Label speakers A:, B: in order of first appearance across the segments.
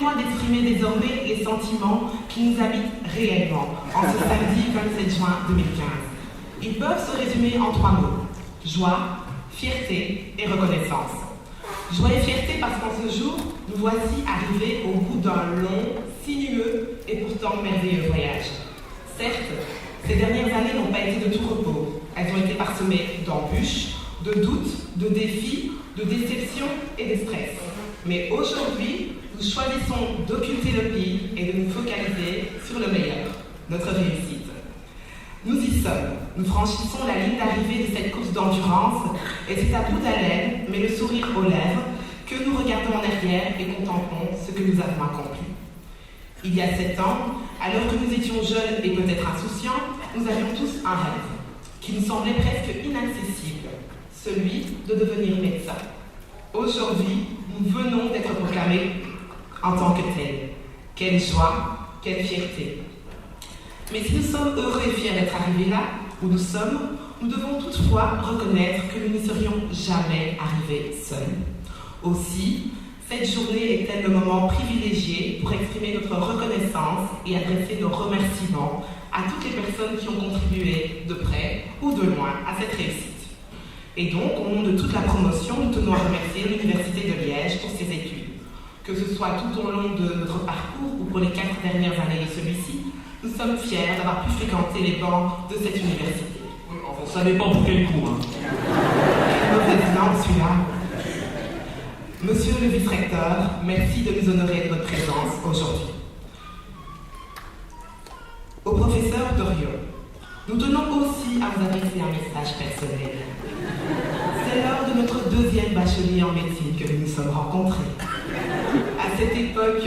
A: permettez-moi d'exprimer désormais les sentiments qui nous habitent réellement en ce samedi 27 juin 2015. Ils peuvent se résumer en 3 mots: joie, fierté et reconnaissance. Joie et fierté parce qu'en ce jour, nous voici arrivés au bout d'un long, sinueux et pourtant merveilleux voyage. Certes, ces dernières années n'ont pas été de tout repos. Elles ont été parsemées d'embûches, de doutes, de défis, de déceptions et de stress. Mais aujourd'hui, nous choisissons d'occulter le pire et de nous focaliser sur le meilleur, notre réussite. Nous y sommes, nous franchissons la ligne d'arrivée de cette course d'endurance et c'est à bout d'haleine, mais le sourire aux lèvres, que nous regardons en arrière et contemplons ce que nous avons accompli. Il y a 7 ans, alors que nous étions jeunes et peut-être insouciants, nous avions tous un rêve qui nous semblait presque inaccessible, celui de devenir médecin. Aujourd'hui, nous venons d'être proclamés en tant que tels. Quelle joie, quelle fierté. Mais si nous sommes heureux et fiers d'être arrivés là où nous sommes, nous devons toutefois reconnaître que nous n'y serions jamais arrivés seuls. Aussi, cette journée est-elle le moment privilégié pour exprimer notre reconnaissance et adresser nos remerciements à toutes les personnes qui ont contribué de près ou de loin à cette réussite. Et donc, au nom de toute la promotion, nous tenons à remercier l'Université de Liège pour ses études. Que ce soit tout au long de notre parcours ou pour les 4 dernières années de celui-ci, nous sommes fiers d'avoir pu fréquenter les bancs de cette université.
B: Enfin, ça dépend pour quel cours.
A: Mauvaise langue, celui-là. Monsieur le vice-recteur, merci de nous honorer de votre présence aujourd'hui. Au professeur Doriot, nous tenons aussi à vous adresser un message personnel. C'est lors de notre 2e bachelier en médecine que nous nous sommes rencontrés. À cette époque,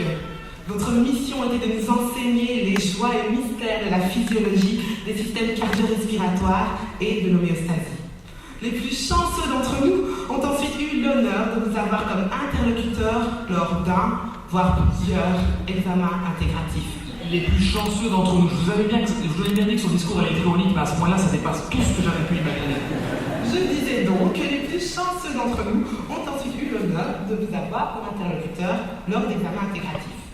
A: votre mission était de nous enseigner les joies et mystères de la physiologie des systèmes cardio-respiratoires et de l'homéostasie. Les plus chanceux d'entre nous ont ensuite eu l'honneur de vous avoir comme interlocuteur lors d'un, voire plusieurs examens intégratifs.
B: Les plus chanceux d'entre nous. Je vous avais bien dit que son discours allait être ironique, mais à ce point-là, ça dépasse tout ce que j'avais pu imaginer.
A: Je disais donc que les plus chanceux d'entre nous ont ensuite eu l'honneur de vous avoir comme interlocuteur lors d'examens intégratifs.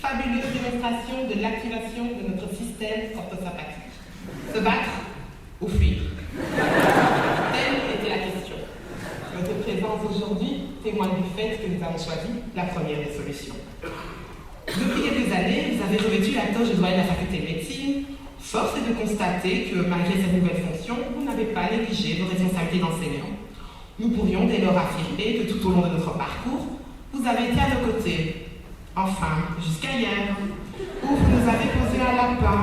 A: Fabuleuse démonstration de l'activation de notre système orthosympathique. Se battre ou fuir? Telle était la question. Votre présence aujourd'hui témoigne du fait que nous avons choisi la première des solutions. Depuis quelques années, vous avez revêtu la toge de doyen de la faculté de médecine. Force est de constater que malgré cette nouvelle fonction, vous n'avez pas négligé vos responsabilités d'enseignant. Nous pourrions dès lors affirmer que tout au long de notre parcours, vous avez été à nos côtés. Enfin, jusqu'à hier, où vous nous avez posé un lapin.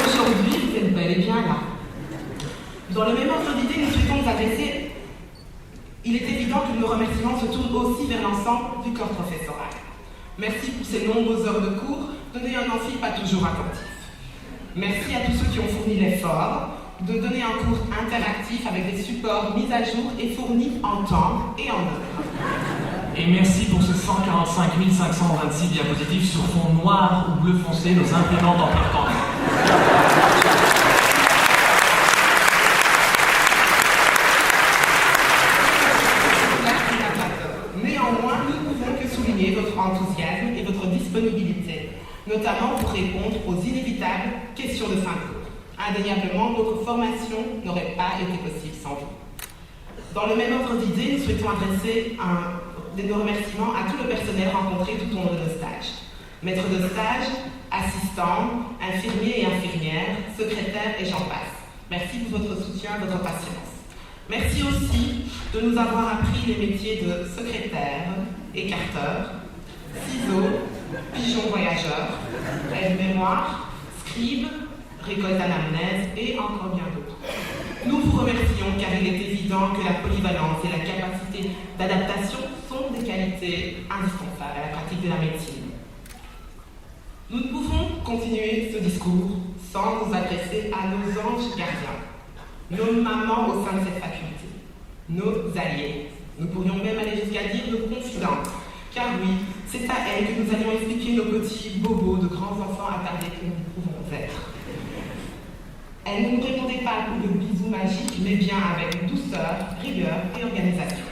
A: Aujourd'hui, vous êtes bel et bien là. Dans le même ordre d'idée, nous souhaitons nous adresser. Il est évident que nos remerciements se tournent aussi vers l'ensemble du corps professoral. Merci pour ces nombreuses heures de cours données à un amphi pas toujours attentif. Merci à tous ceux qui ont fourni l'effort de donner un cours interactif avec des supports mis à jour et fournis en temps et en heure.
B: Et merci pour ces 145 526 diapositives sur fond noir ou bleu foncé, nos imprimantes en plein temps.
A: Néanmoins, nous ne pouvons que souligner votre enthousiasme et votre disponibilité, notamment pour répondre aux inévitables questions de fin de cours. Indéniablement, notre formation n'aurait pas été possible sans vous. Dans le même ordre d'idée, nous souhaitons adresser nos remerciements à tout le personnel rencontré tout au long de nos stages. Maîtres de stage, assistants, infirmiers et infirmières, secrétaires et j'en passe. Merci pour votre soutien et votre patience. Merci aussi de nous avoir appris les métiers de secrétaire, écarteur, ciseaux, pigeon voyageur, aide-mémoire, scribe, récolte anamnèse et encore bien d'autres. Nous vous remercions car il est évident que la polyvalence et la capacité d'adaptation sont des qualités indispensables à la pratique de la médecine. Nous ne pouvons continuer ce discours sans nous adresser à nos anges gardiens, nos mamans au sein de cette faculté, nos alliés. Nous pourrions même aller jusqu'à dire nos confidentes, car oui, c'est à elles que nous allons expliquer nos petits bobos de grands enfants attardés que nous pouvons être. Elle ne nous répondait pas à coups de bisous magiques, mais bien avec douceur, rigueur et organisation.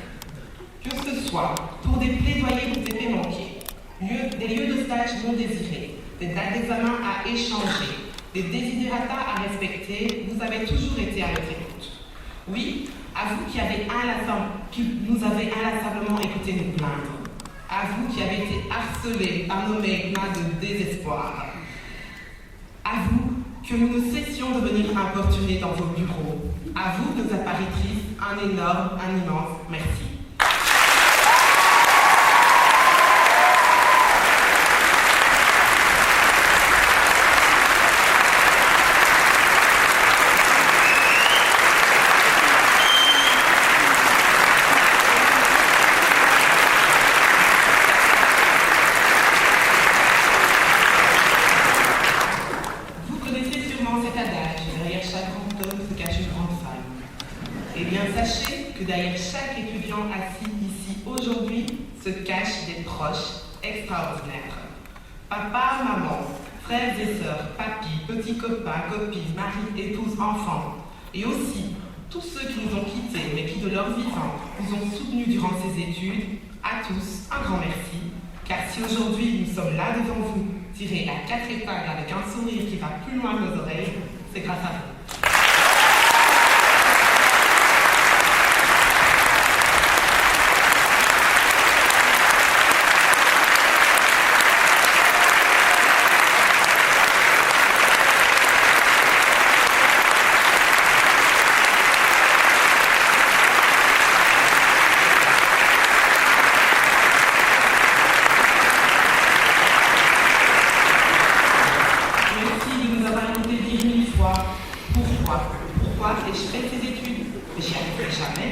A: Que ce soit pour des plaidoyers pour tes manqués, des lieux de stage non désirés, des dates d'examen à échanger, des desiderata à respecter, vous avez toujours été à notre écoute. Oui, à vous qui nous avez inlassablement écouté nous plaindre. À vous qui avez été harcelés par nos mails pleins de désespoir. À vous que nous ne cessions de venir importuner dans vos bureaux. À vous, nos apparitrices, un immense merci. Sachez que derrière chaque étudiant assis ici aujourd'hui se cachent des proches extraordinaires. Papa, maman, frères et sœurs, papis, petits copains, copines, maris, épouses, enfants. Et aussi tous ceux qui nous ont quittés, mais qui de leur vivant nous ont soutenus durant ces études. À tous, un grand merci. Car si aujourd'hui nous sommes là devant vous, tirés à 4 épingles avec un sourire qui va plus loin que nos oreilles, c'est grâce à vous. Pourquoi ai-je fait ces études? Mais j'y arriverai jamais.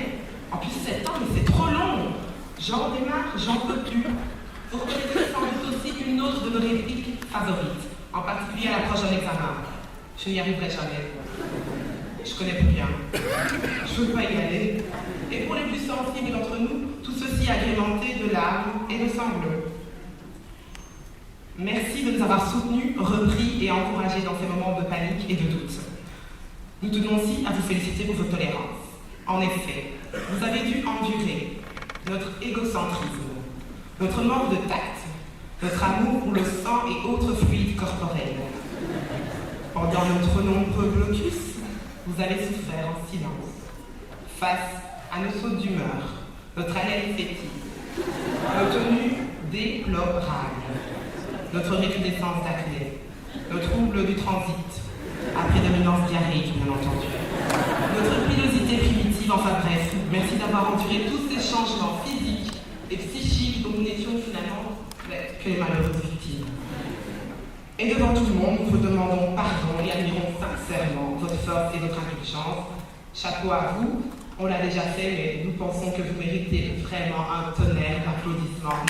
A: En plus, 7 ans, mais c'est trop long. J'en démarre, j'en peux plus. Vous reconnaissez sans doute aussi une autre de nos répliques favorites, en particulier à l'approche d'un examen. Je n'y arriverai jamais. Je connais plus bien. Je ne veux pas y aller. Et pour les plus sensibles d'entre nous, tout ceci agrémenté de larmes et de sanglots. Merci de nous avoir soutenus, repris et encouragés dans ces moments de panique et de doute. Nous tenons aussi à vous féliciter pour votre tolérance. En effet, vous avez dû endurer notre égocentrisme, notre manque de tact, notre amour pour le sang et autres fluides corporels. Pendant notre nombreux blocus, vous avez souffert en silence, face à nos sautes d'humeur, notre haleine fétide, nos tenues déplorales, notre recrudescence d'acné, nos troubles du transit, à prédominance diarrhéique, bien entendu. Notre pilosité primitive, enfin bref, merci d'avoir enduré tous ces changements physiques et psychiques dont nous n'étions finalement que les malheureuses victimes. Et devant tout le monde, nous vous demandons pardon et admirons sincèrement votre force et votre indulgence. Chapeau à vous, on l'a déjà fait, mais nous pensons que vous méritez vraiment un tonnerre d'applaudissements.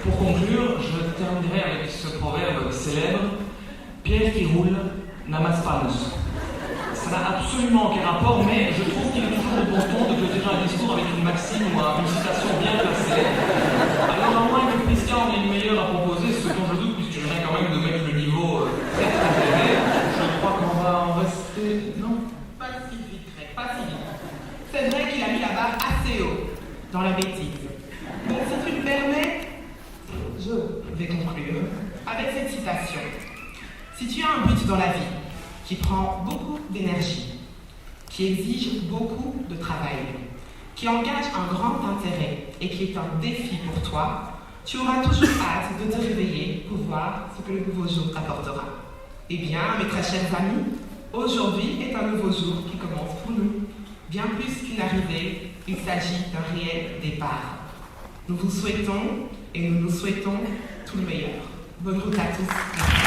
B: Pour conclure, je terminerai avec ce proverbe célèbre: Pierre qui roule n'amasse pas mousse. Ça n'a absolument aucun rapport, mais je trouve qu'il est toujours de bon ton de clôturer un discours avec une maxime ou une citation bien placée. Alors, à moins que Christian ait une meilleure à proposer, ce dont je doute, puisque je viens quand même de mettre le niveau très très élevé, je crois qu'on va en rester. Non?
A: Pas si vite, Greg, pas si vite. C'est vrai qu'il a mis la barre assez haut dans la bêtise. Donc, si tu me permets, je vais conclure avec cette citation. Si tu as un but dans la vie qui prend beaucoup d'énergie, qui exige beaucoup de travail, qui engage un grand intérêt et qui est un défi pour toi, tu auras toujours hâte de te réveiller pour voir ce que le nouveau jour t'apportera. Eh bien, mes très chers amis, aujourd'hui est un nouveau jour qui commence pour nous. Bien plus qu'une arrivée, il s'agit d'un réel départ. Nous vous souhaitons et nous nous souhaitons tout le meilleur. Bonne route à tous.